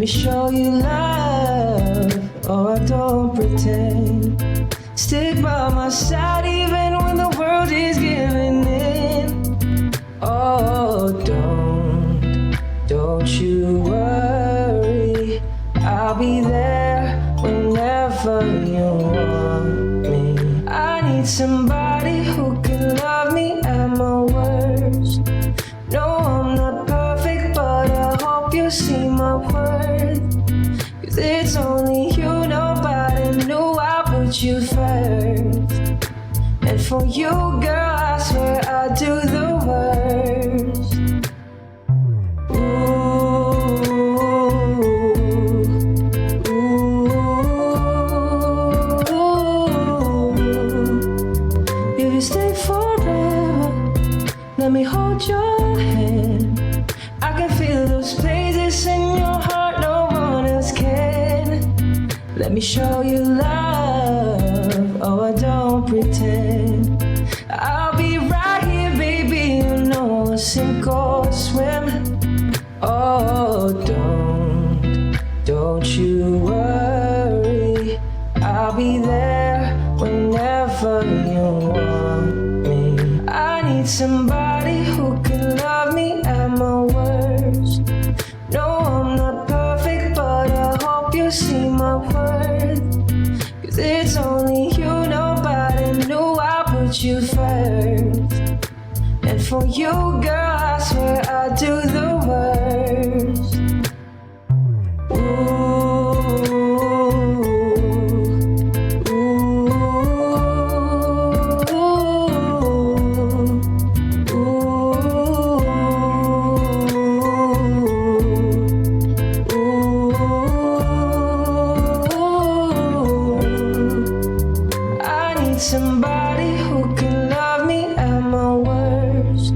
me show you love, oh I don't pretend. Stick by my side even when the world is giving in. Oh, don't you worry, I'll be there whenever you want me. I need somebody who can love me at my worst. No, I'm not perfect, but I hope you see my worth. 'Cause it's only you, nobody knew I put you first. And for you, girl, I swear I do the worst. If you stay forever, let me hold your hand. I can feel those places in your heart no one else can. Let me show you love, oh I don't pretend. I'll be right here, baby, you know I'll sink or swim. Oh, don't you worry, I'll be there whenever you want me. I need somebody who can love me at my worst. No, I'm not perfect, but I hope you see my worth. 'Cause it's only you, nobody knew I put you first. And for you, girl, I swear I do the worst. Somebody who can love me at my worst.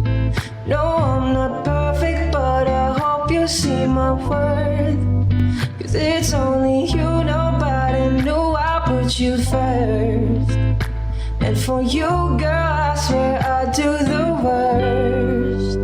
No, I'm not perfect, but I hope you see my worth. 'Cause it's only you, nobody knew I put you first. And for you, girl, I swear I do the worst.